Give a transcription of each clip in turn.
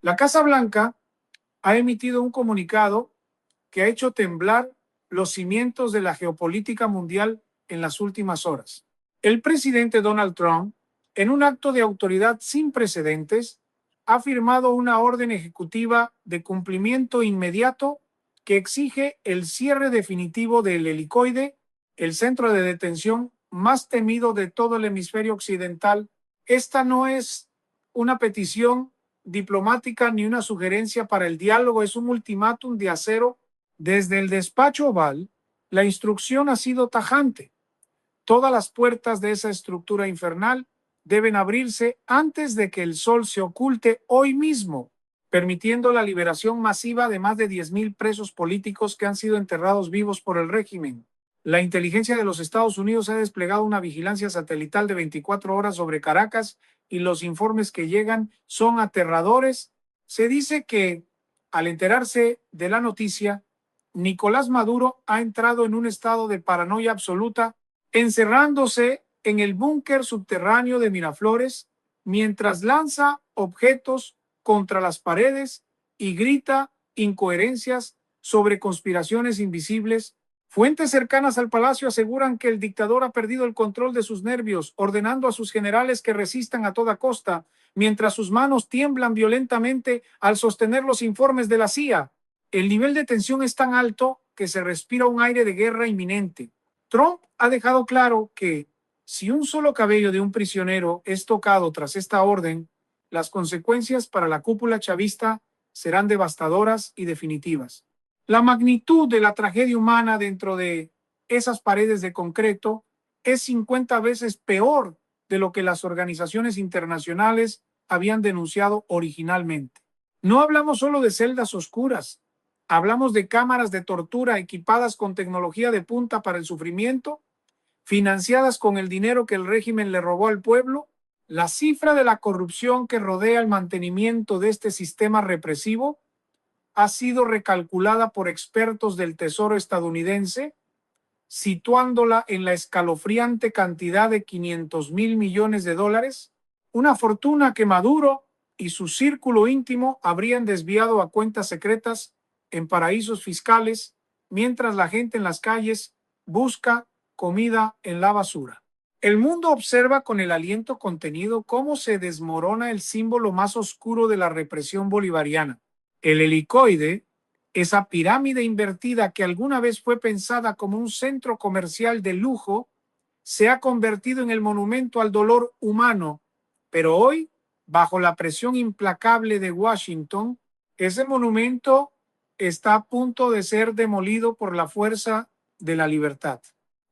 La Casa Blanca ha emitido un comunicado que ha hecho temblar los cimientos de la geopolítica mundial en las últimas horas. El presidente Donald Trump, en un acto de autoridad sin precedentes, ha firmado una orden ejecutiva de cumplimiento inmediato que exige el cierre definitivo del helicoide, el centro de detención más temido de todo el hemisferio occidental. Esta no es una petición diplomática ni una sugerencia para el diálogo, es un ultimátum de acero. Desde el despacho oval, la instrucción ha sido tajante. Todas las puertas de esa estructura infernal deben abrirse antes de que el sol se oculte hoy mismo, permitiendo la liberación masiva de más de 10,000 presos políticos que han sido enterrados vivos por el régimen. La inteligencia de los Estados Unidos ha desplegado una vigilancia satelital de 24 horas sobre Caracas y los informes que llegan son aterradores. Se dice que, al enterarse de la noticia, Nicolás Maduro ha entrado en un estado de paranoia absoluta, encerrándose en el búnker subterráneo de Miraflores, mientras lanza objetos contra las paredes y grita incoherencias sobre conspiraciones invisibles. Fuentes cercanas al palacio aseguran que el dictador ha perdido el control de sus nervios, ordenando a sus generales que resistan a toda costa, mientras sus manos tiemblan violentamente al sostener los informes de la CIA. El nivel de tensión es tan alto que se respira un aire de guerra inminente. Trump ha dejado claro que si un solo cabello de un prisionero es tocado tras esta orden, las consecuencias para la cúpula chavista serán devastadoras y definitivas. La magnitud de la tragedia humana dentro de esas paredes de concreto es 50 veces peor de lo que las organizaciones internacionales habían denunciado originalmente. No hablamos solo de celdas oscuras, hablamos de cámaras de tortura equipadas con tecnología de punta para el sufrimiento, financiadas con el dinero que el régimen le robó al pueblo. La cifra de la corrupción que rodea el mantenimiento de este sistema represivo ha sido recalculada por expertos del Tesoro estadounidense, situándola en la escalofriante cantidad de 500,000 millones de dólares, una fortuna que Maduro y su círculo íntimo habrían desviado a cuentas secretas en paraísos fiscales, mientras la gente en las calles busca comida en la basura. El mundo observa con el aliento contenido cómo se desmorona el símbolo más oscuro de la represión bolivariana. El helicoide, esa pirámide invertida que alguna vez fue pensada como un centro comercial de lujo, se ha convertido en el monumento al dolor humano, pero hoy, bajo la presión implacable de Washington, ese monumento está a punto de ser demolido por la fuerza de la libertad.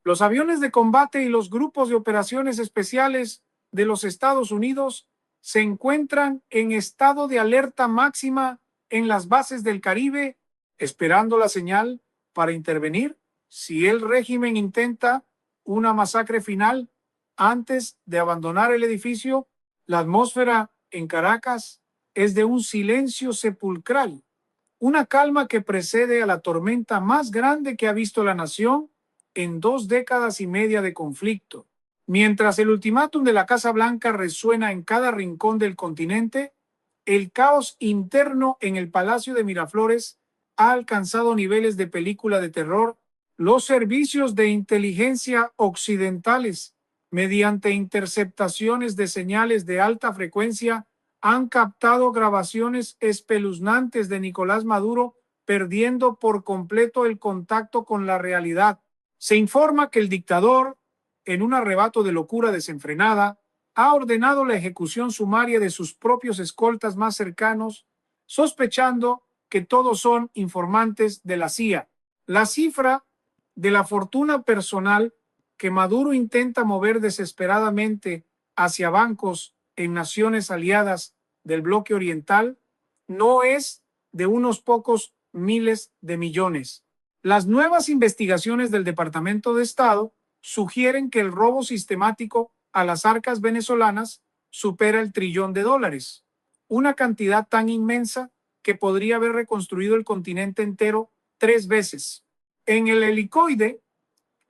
Los aviones de combate y los grupos de operaciones especiales de los Estados Unidos se encuentran en estado de alerta máxima en las bases del Caribe, esperando la señal para intervenir si el régimen intenta una masacre final antes de abandonar el edificio. La atmósfera en Caracas es de un silencio sepulcral, una calma que precede a la tormenta más grande que ha visto la nación en 2 décadas y media de conflicto. Mientras el ultimátum de la Casa Blanca resuena en cada rincón del continente, el caos interno en el Palacio de Miraflores ha alcanzado niveles de película de terror. Los servicios de inteligencia occidentales, mediante interceptaciones de señales de alta frecuencia, han captado grabaciones espeluznantes de Nicolás Maduro perdiendo por completo el contacto con la realidad. Se informa que el dictador, en un arrebato de locura desenfrenada, ha ordenado la ejecución sumaria de sus propios escoltas más cercanos, sospechando que todos son informantes de la CIA. La cifra de la fortuna personal que Maduro intenta mover desesperadamente hacia bancos en naciones aliadas del bloque oriental no es de unos pocos miles de millones. Las nuevas investigaciones del Departamento de Estado sugieren que el robo sistemático a las arcas venezolanas supera el trillón de dólares, una cantidad tan inmensa que podría haber reconstruido el continente entero 3 veces. En el helicoide,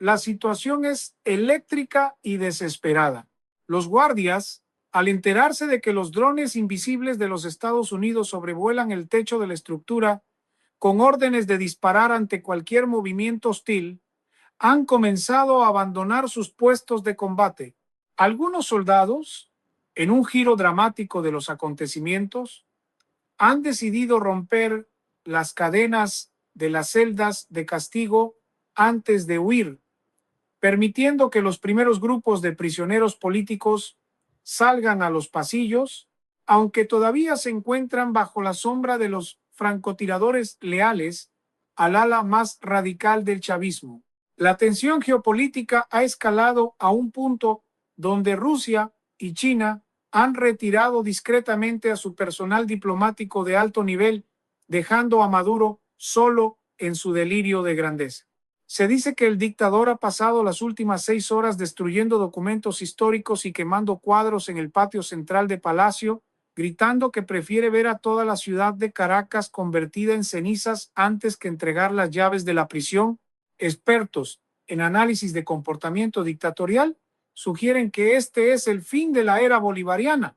la situación es eléctrica y desesperada. Los guardias Al enterarse de que los drones invisibles de los Estados Unidos sobrevuelan el techo de la estructura con órdenes de disparar ante cualquier movimiento hostil, han comenzado a abandonar sus puestos de combate. Algunos soldados, en un giro dramático de los acontecimientos, han decidido romper las cadenas de las celdas de castigo antes de huir, permitiendo que los primeros grupos de prisioneros políticos salgan a los pasillos, aunque todavía se encuentran bajo la sombra de los francotiradores leales al ala más radical del chavismo. La tensión geopolítica ha escalado a un punto donde Rusia y China han retirado discretamente a su personal diplomático de alto nivel, dejando a Maduro solo en su delirio de grandeza. Se dice que el dictador ha pasado las últimas 6 horas destruyendo documentos históricos y quemando cuadros en el patio central de Palacio, gritando que prefiere ver a toda la ciudad de Caracas convertida en cenizas antes que entregar las llaves de la prisión. Expertos en análisis de comportamiento dictatorial sugieren que este es el fin de la era bolivariana,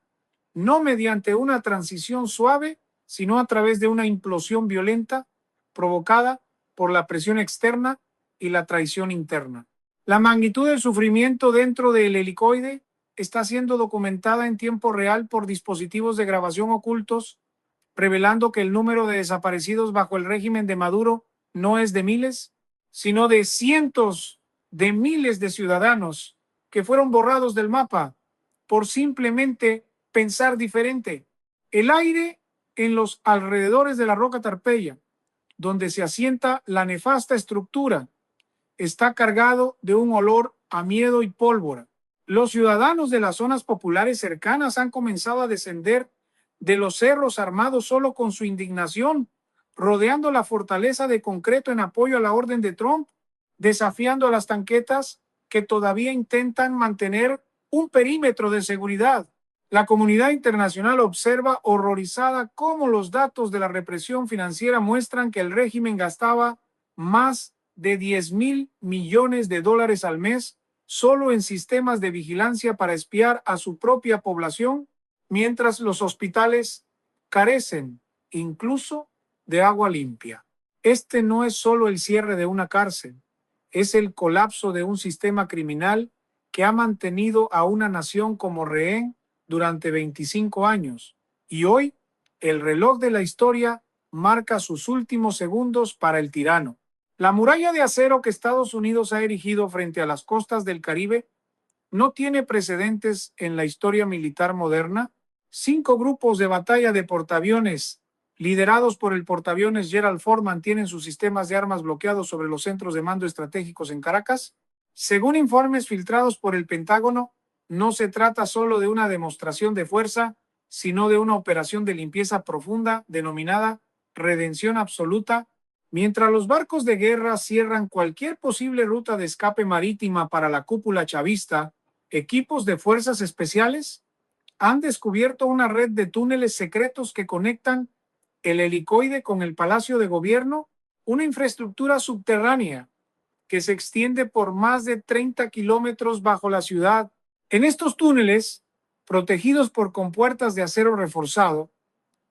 no mediante una transición suave, sino a través de una implosión violenta provocada por la presión externa y la traición interna. La magnitud del sufrimiento dentro del helicoide está siendo documentada en tiempo real por dispositivos de grabación ocultos, revelando que el número de desaparecidos bajo el régimen de Maduro no es de miles, sino de cientos de miles de ciudadanos que fueron borrados del mapa por simplemente pensar diferente. El aire en los alrededores de la Roca Tarpeya, donde se asienta la nefasta estructura, está cargado de un olor a miedo y pólvora. Los ciudadanos de las zonas populares cercanas han comenzado a descender de los cerros armados solo con su indignación, rodeando la fortaleza de concreto en apoyo a la orden de Trump, desafiando a las tanquetas que todavía intentan mantener un perímetro de seguridad. La comunidad internacional observa horrorizada cómo los datos de la represión financiera muestran que el régimen gastaba más de 10.000 millones de dólares al mes solo en sistemas de vigilancia para espiar a su propia población, mientras los hospitales carecen incluso de agua limpia. Este no es solo el cierre de una cárcel, es el colapso de un sistema criminal que ha mantenido a una nación como rehén durante 25 años. Y hoy, el reloj de la historia marca sus últimos segundos para el tirano. La muralla de acero que Estados Unidos ha erigido frente a las costas del Caribe no tiene precedentes en la historia militar moderna. 5 grupos de batalla de portaaviones liderados por el portaaviones Gerald Ford mantienen sus sistemas de armas bloqueados sobre los centros de mando estratégicos en Caracas. Según informes filtrados por el Pentágono, no se trata solo de una demostración de fuerza, sino de una operación de limpieza profunda denominada redención absoluta. Mientras los barcos de guerra cierran cualquier posible ruta de escape marítima para la cúpula chavista, equipos de fuerzas especiales han descubierto una red de túneles secretos que conectan el helicoide con el Palacio de Gobierno, una infraestructura subterránea que se extiende por más de 30 kilómetros bajo la ciudad. En estos túneles, protegidos por compuertas de acero reforzado,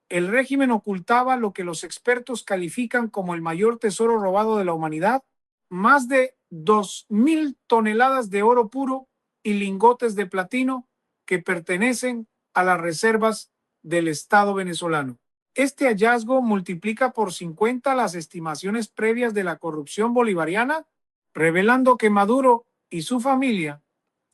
el régimen ocultaba lo que los expertos califican como el mayor tesoro robado de la humanidad, más de 2.000 toneladas de oro puro y lingotes de platino que pertenecen a las reservas del Estado venezolano. Este hallazgo multiplica por 50 las estimaciones previas de la corrupción bolivariana, revelando que Maduro y su familia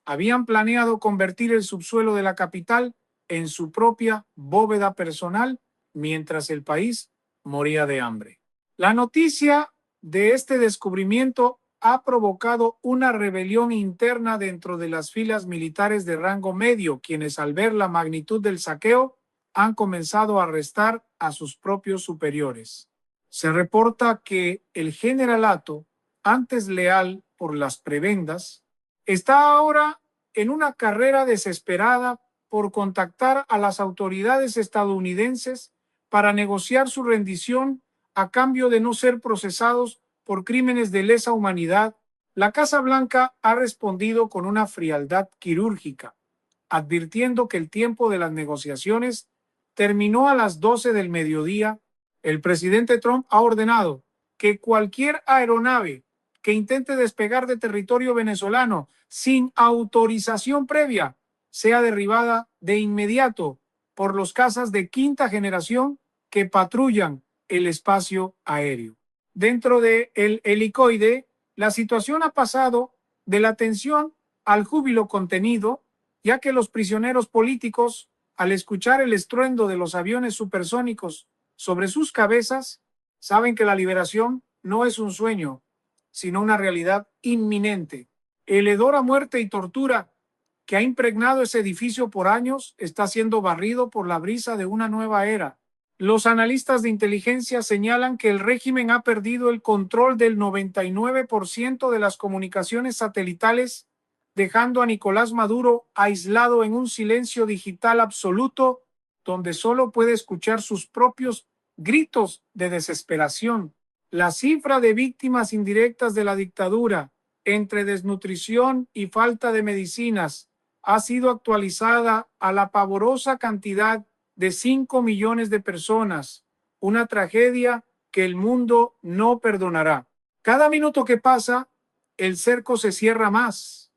habían planeado convertir el subsuelo de la capital en su propia bóveda personal mientras el país moría de hambre. La noticia de este descubrimiento ha provocado una rebelión interna dentro de las filas militares de rango medio, quienes al ver la magnitud del saqueo han comenzado a arrestar a sus propios superiores. Se reporta que el generalato, antes leal por las prebendas, está ahora en una carrera desesperada por contactar a las autoridades estadounidenses para negociar su rendición a cambio de no ser procesados por crímenes de lesa humanidad. La Casa Blanca ha respondido con una frialdad quirúrgica, advirtiendo que el tiempo de las negociaciones terminó a las 12 del mediodía. El presidente Trump ha ordenado que cualquier aeronave que intente despegar de territorio venezolano sin autorización previa sea derribada de inmediato por los cazas de quinta generación que patrullan el espacio aéreo. Dentro del helicoide, la situación ha pasado de la tensión al júbilo contenido, ya que los prisioneros políticos, al escuchar el estruendo de los aviones supersónicos sobre sus cabezas, saben que la liberación no es un sueño, sino una realidad inminente. El hedor a muerte y tortura que ha impregnado ese edificio por años está siendo barrido por la brisa de una nueva era. Los analistas de inteligencia señalan que el régimen ha perdido el control del 99% de las comunicaciones satelitales, dejando a Nicolás Maduro aislado en un silencio digital absoluto, donde solo puede escuchar sus propios gritos de desesperación. La cifra de víctimas indirectas de la dictadura, entre desnutrición y falta de medicinas, ha sido actualizada a la pavorosa cantidad de 5 millones de personas, una tragedia que el mundo no perdonará. Cada minuto que pasa, el cerco se cierra más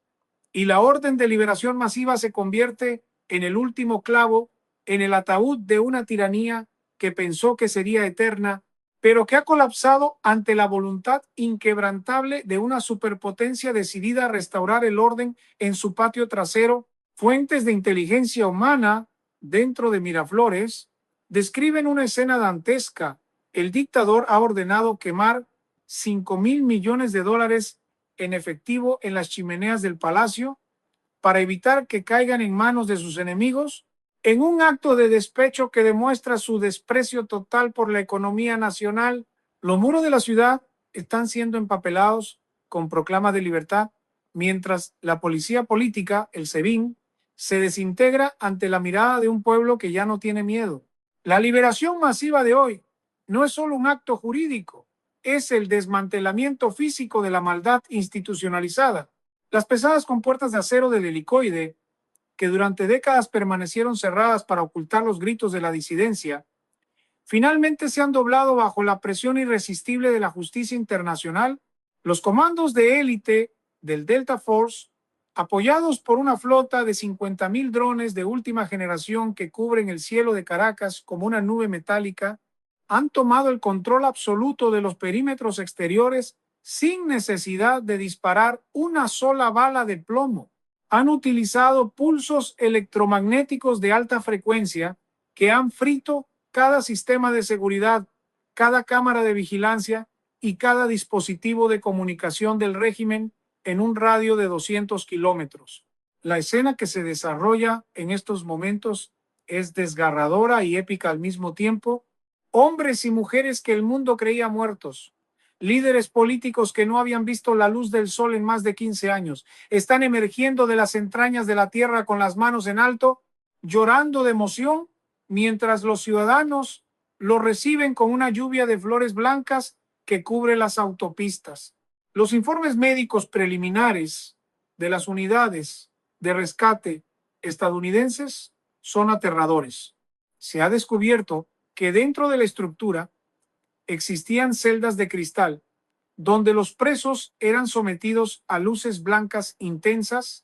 y la orden de liberación masiva se convierte en el último clavo en el ataúd de una tiranía que pensó que sería eterna, pero que ha colapsado ante la voluntad inquebrantable de una superpotencia decidida a restaurar el orden en su patio trasero. Fuentes de inteligencia humana dentro de Miraflores describen una escena dantesca. El dictador ha ordenado quemar 5.000 millones de dólares en efectivo en las chimeneas del palacio para evitar que caigan en manos de sus enemigos, en un acto de despecho que demuestra su desprecio total por la economía nacional. Los muros de la ciudad están siendo empapelados con proclamas de libertad, mientras la policía política, el SEBIN, se desintegra ante la mirada de un pueblo que ya no tiene miedo. La liberación masiva de hoy no es solo un acto jurídico, es el desmantelamiento físico de la maldad institucionalizada. Las pesadas compuertas de acero del helicoide, que durante décadas permanecieron cerradas para ocultar los gritos de la disidencia, finalmente se han doblado bajo la presión irresistible de la justicia internacional. Los comandos de élite del Delta Force, apoyados por una flota de 50.000 drones de última generación que cubren el cielo de Caracas como una nube metálica, han tomado el control absoluto de los perímetros exteriores sin necesidad de disparar una sola bala de plomo. Han utilizado pulsos electromagnéticos de alta frecuencia que han frito cada sistema de seguridad, cada cámara de vigilancia y cada dispositivo de comunicación del régimen en un radio de 200 kilómetros. La escena que se desarrolla en estos momentos es desgarradora y épica al mismo tiempo. Hombres y mujeres que el mundo creía muertos, líderes políticos que no habían visto la luz del sol en más de 15 años, están emergiendo de las entrañas de la tierra con las manos en alto, llorando de emoción, mientras los ciudadanos lo reciben con una lluvia de flores blancas que cubre las autopistas. Los informes médicos preliminares de las unidades de rescate estadounidenses son aterradores. Se ha descubierto que dentro de la estructura existían celdas de cristal donde los presos eran sometidos a luces blancas intensas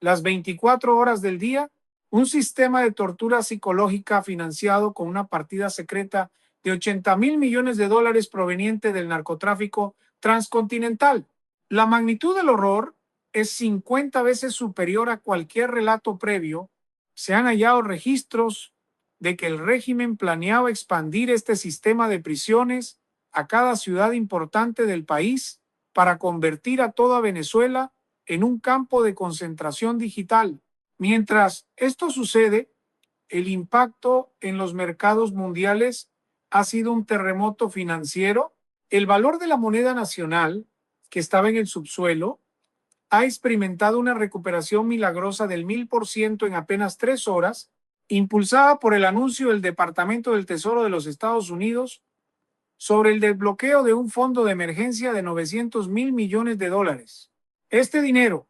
las 24 horas del día, un sistema de tortura psicológica financiado con una partida secreta de 80.000 millones de dólares proveniente del narcotráfico transcontinental. La magnitud del horror es 50 veces superior a cualquier relato previo. Se han hallado registros de que el régimen planeaba expandir este sistema de prisiones a cada ciudad importante del país para convertir a toda Venezuela en un campo de concentración digital. Mientras esto sucede, el impacto en los mercados mundiales ha sido un terremoto financiero. El valor de la moneda nacional, que estaba en el subsuelo, ha experimentado una recuperación milagrosa del 1000% en apenas 3 horas, impulsada por el anuncio del Departamento del Tesoro de los Estados Unidos sobre el desbloqueo de un fondo de emergencia de 900.000 millones de dólares. Este dinero,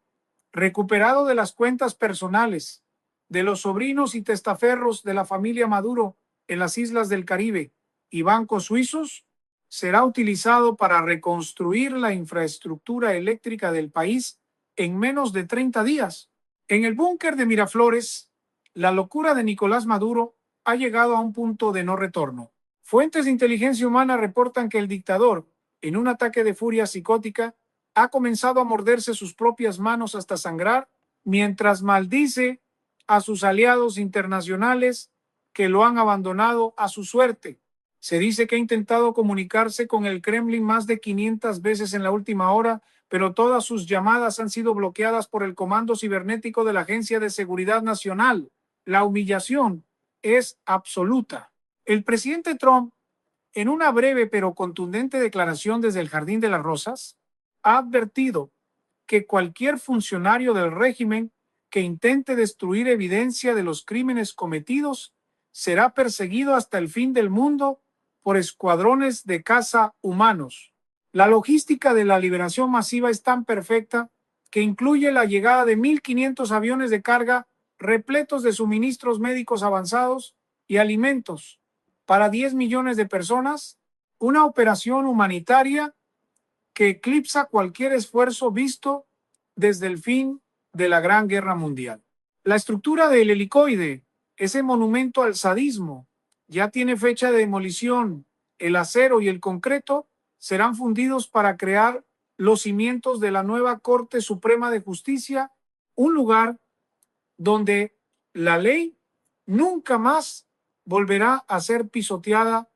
recuperado de las cuentas personales de los sobrinos y testaferros de la familia Maduro en las islas del Caribe y bancos suizos será utilizado para reconstruir la infraestructura eléctrica del país en menos de 30 días. En el búnker de Miraflores, la locura de Nicolás Maduro ha llegado a un punto de no retorno. Fuentes de inteligencia humana reportan que el dictador, en un ataque de furia psicótica, ha comenzado a morderse sus propias manos hasta sangrar, mientras maldice a sus aliados internacionales que lo han abandonado a su suerte. Se dice que ha intentado comunicarse con el Kremlin más de 500 veces en la última hora, pero todas sus llamadas han sido bloqueadas por el Comando Cibernético de la Agencia de Seguridad Nacional. La humillación es absoluta. El presidente Trump, en una breve pero contundente declaración desde el Jardín de las Rosas, ha advertido que cualquier funcionario del régimen que intente destruir evidencia de los crímenes cometidos será perseguido hasta el fin del mundo por escuadrones de caza humanos. La logística de la liberación masiva es tan perfecta que incluye la llegada de 1.500 aviones de carga repletos de suministros médicos avanzados y alimentos para 10 millones de personas, una operación humanitaria que eclipsa cualquier esfuerzo visto desde el fin de la Gran Guerra Mundial. La estructura del helicoide, ese monumento al sadismo, ya tiene fecha de demolición. El acero y el concreto serán fundidos para crear los cimientos de la nueva Corte Suprema de Justicia, un lugar donde la ley nunca más volverá a ser pisoteada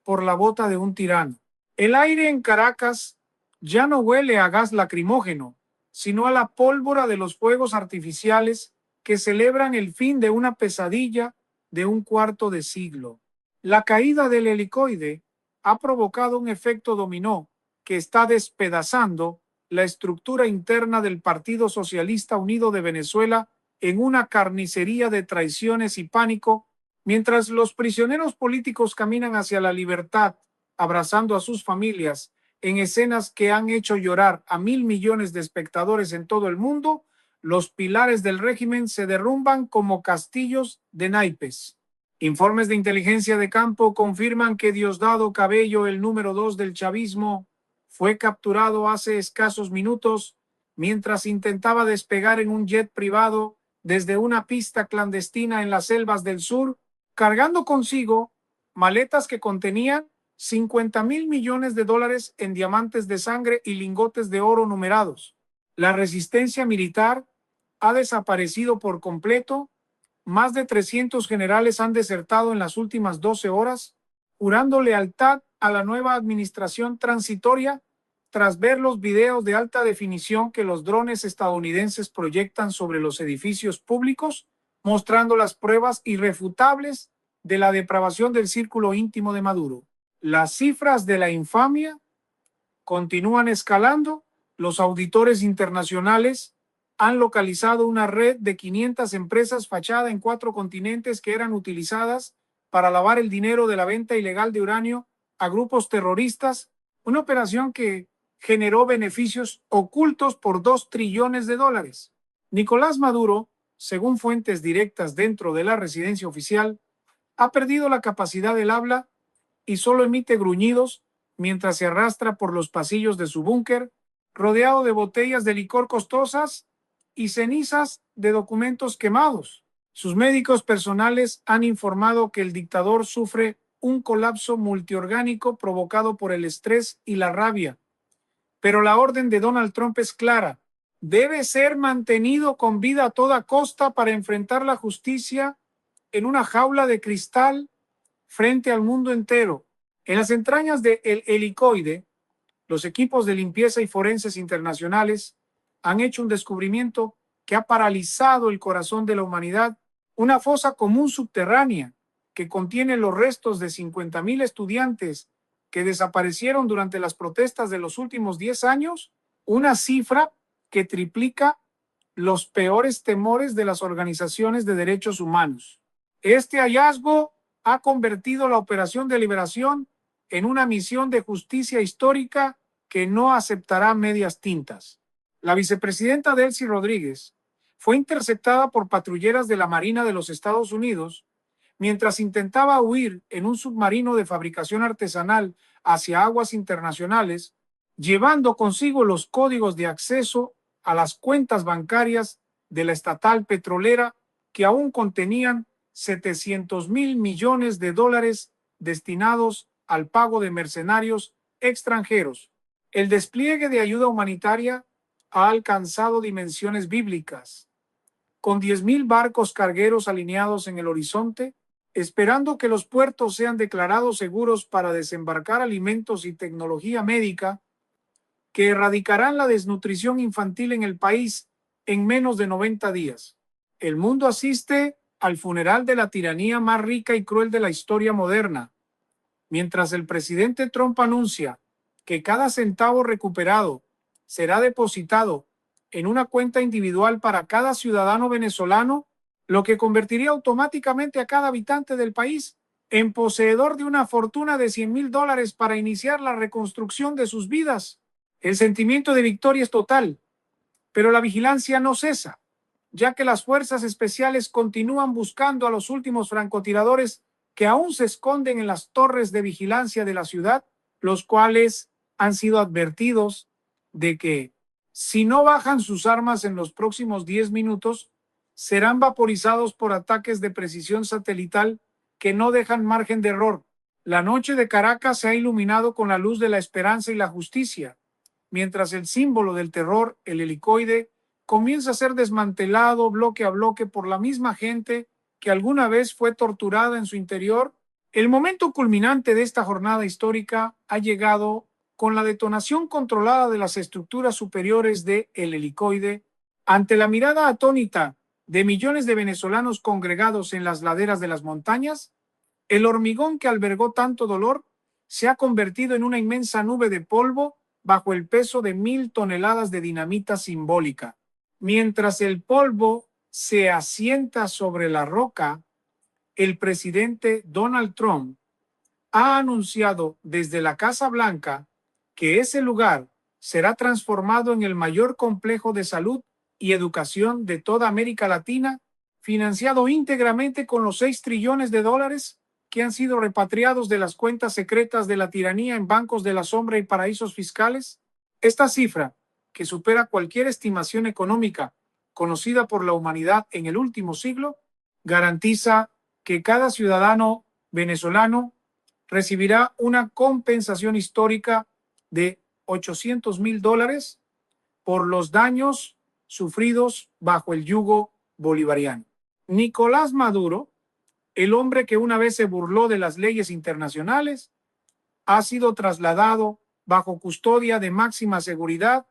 por la bota de un tirano. El aire en Caracas ya no huele a gas lacrimógeno, sino a la pólvora de los fuegos artificiales que celebran el fin de una pesadilla de un cuarto de siglo. La caída del helicoide ha provocado un efecto dominó que está despedazando la estructura interna del Partido Socialista Unido de Venezuela en una carnicería de traiciones y pánico, mientras los prisioneros políticos caminan hacia la libertad, abrazando a sus familias, en escenas que han hecho llorar a 1.000 millones de espectadores en todo el mundo. Los pilares del régimen se derrumban como castillos de naipes. Informes de inteligencia de campo confirman que Diosdado Cabello, el número 2 del chavismo, fue capturado hace escasos minutos mientras intentaba despegar en un jet privado desde una pista clandestina en las selvas del sur, cargando consigo maletas que contenían 50.000 millones de dólares en diamantes de sangre y lingotes de oro numerados. La resistencia militar ha desaparecido por completo. Más de 300 generales han desertado en las últimas 12 horas, jurando lealtad a la nueva administración transitoria tras ver los videos de alta definición que los drones estadounidenses proyectan sobre los edificios públicos, mostrando las pruebas irrefutables de la depravación del círculo íntimo de Maduro. Las cifras de la infamia continúan escalando. Los auditores internacionales han localizado una red de 500 empresas fachada en 4 continentes que eran utilizadas para lavar el dinero de la venta ilegal de uranio a grupos terroristas, una operación que generó beneficios ocultos por 2 trillones de dólares. Nicolás Maduro, según fuentes directas dentro de la residencia oficial, ha perdido la capacidad del habla y solo emite gruñidos mientras se arrastra por los pasillos de su búnker, rodeado de botellas de licor costosas y cenizas de documentos quemados. Sus médicos personales han informado que el dictador sufre un colapso multiorgánico provocado por el estrés y la rabia. Pero la orden de Donald Trump es clara: debe ser mantenido con vida a toda costa para enfrentar la justicia en una jaula de cristal frente al mundo entero. En las entrañas del helicoide, los equipos de limpieza y forenses internacionales han hecho un descubrimiento que ha paralizado el corazón de la humanidad: una fosa común subterránea que contiene los restos de 50.000 estudiantes que desaparecieron durante las protestas de los últimos 10 años, una cifra que triplica los peores temores de las organizaciones de derechos humanos. Este hallazgo ha convertido la operación de liberación en una misión de justicia histórica que no aceptará medias tintas. La vicepresidenta Delcy Rodríguez fue interceptada por patrulleras de la Marina de los Estados Unidos mientras intentaba huir en un submarino de fabricación artesanal hacia aguas internacionales, llevando consigo los códigos de acceso a las cuentas bancarias de la estatal petrolera que aún contenían 700.000 millones de dólares destinados al pago de mercenarios extranjeros. El despliegue de ayuda humanitaria ha alcanzado dimensiones bíblicas, con 10.000 barcos cargueros alineados en el horizonte, esperando que los puertos sean declarados seguros para desembarcar alimentos y tecnología médica que erradicarán la desnutrición infantil en el país en menos de 90 días. El mundo asiste al funeral de la tiranía más rica y cruel de la historia moderna, mientras el presidente Trump anuncia que cada centavo recuperado será depositado en una cuenta individual para cada ciudadano venezolano, lo que convertiría automáticamente a cada habitante del país en poseedor de una fortuna de $100.000 para iniciar la reconstrucción de sus vidas. El sentimiento de victoria es total, pero la vigilancia no cesa, ya que las fuerzas especiales continúan buscando a los últimos francotiradores que aún se esconden en las torres de vigilancia de la ciudad, los cuales han sido advertidos de que si no bajan sus armas en los próximos 10 minutos, serán vaporizados por ataques de precisión satelital que no dejan margen de error. La noche de Caracas se ha iluminado con la luz de la esperanza y la justicia, mientras el símbolo del terror, el helicoide, comienza a ser desmantelado bloque a bloque por la misma gente que alguna vez fue torturada en su interior. El momento culminante de esta jornada histórica ha llegado con la detonación controlada de las estructuras superiores de el helicoide ante la mirada atónita de millones de venezolanos congregados en las laderas de las montañas. El hormigón que albergó tanto dolor se ha convertido en una inmensa nube de polvo bajo el peso de 1.000 toneladas de dinamita simbólica. Mientras el polvo se asienta sobre la roca, el presidente Donald Trump ha anunciado desde la Casa Blanca que ese lugar será transformado en el mayor complejo de salud y educación de toda América Latina, financiado íntegramente con los 6 trillones de dólares que han sido repatriados de las cuentas secretas de la tiranía en bancos de la sombra y paraísos fiscales. Esta cifra, que supera cualquier estimación económica conocida por la humanidad en el último siglo, garantiza que cada ciudadano venezolano recibirá una compensación histórica de $800.000 por los daños sufridos bajo el yugo bolivariano. Nicolás Maduro, el hombre que una vez se burló de las leyes internacionales, ha sido trasladado bajo custodia de máxima seguridad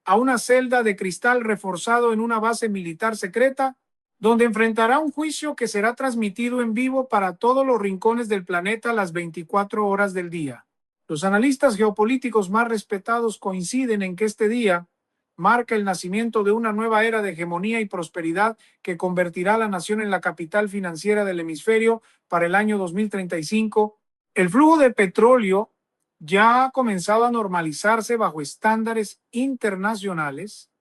a una celda de cristal reforzado en una base militar secreta, donde enfrentará un juicio que será transmitido en vivo para todos los rincones del planeta las 24 horas del día. Los analistas geopolíticos más respetados coinciden en que este día marca el nacimiento de una nueva era de hegemonía y prosperidad que convertirá a la nación en la capital financiera del hemisferio para el año 2035. El flujo de petróleo ya ha comenzado a normalizarse bajo estándares internacionales,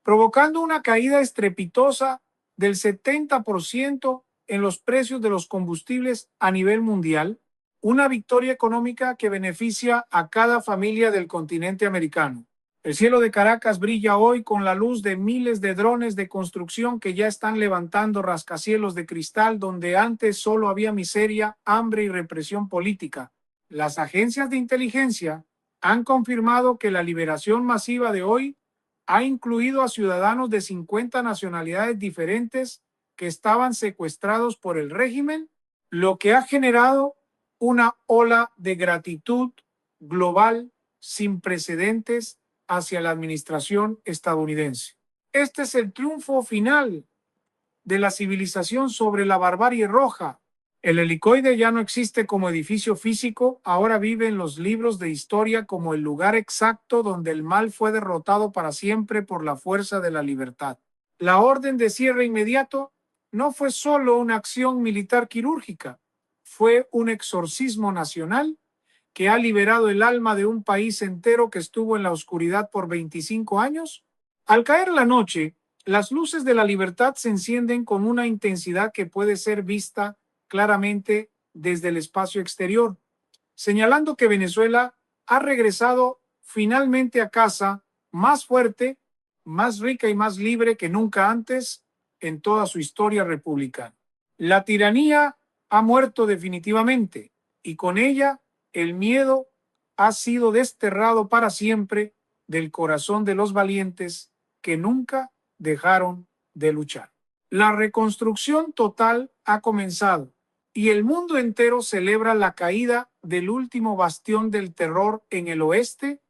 provocando una caída estrepitosa del 70% en los precios de los combustibles a nivel mundial, una victoria económica que beneficia a cada familia del continente americano. El cielo de Caracas brilla hoy con la luz de miles de drones de construcción que ya están levantando rascacielos de cristal donde antes solo había miseria, hambre y represión política. Las agencias de inteligencia han confirmado que la liberación masiva de hoy ha incluido a ciudadanos de 50 nacionalidades diferentes que estaban secuestrados por el régimen, lo que ha generado una ola de gratitud global sin precedentes hacia la administración estadounidense. Este es el triunfo final de la civilización sobre la barbarie roja. El helicoide ya no existe como edificio físico, ahora vive en los libros de historia como el lugar exacto donde el mal fue derrotado para siempre por la fuerza de la libertad. La orden de cierre inmediato no fue solo una acción militar quirúrgica, fue un exorcismo nacional que ha liberado el alma de un país entero que estuvo en la oscuridad por 25 años. Al caer la noche, Las luces de la libertad se encienden con una intensidad que puede ser vista claramente desde el espacio exterior, señalando que Venezuela ha regresado finalmente a casa más fuerte, más rica y más libre que nunca antes en toda su historia republicana. La tiranía ha muerto definitivamente y con ella el miedo ha sido desterrado para siempre del corazón de los valientes que nunca dejaron de luchar. La reconstrucción total ha comenzado y el mundo entero celebra la caída del último bastión del terror en el oeste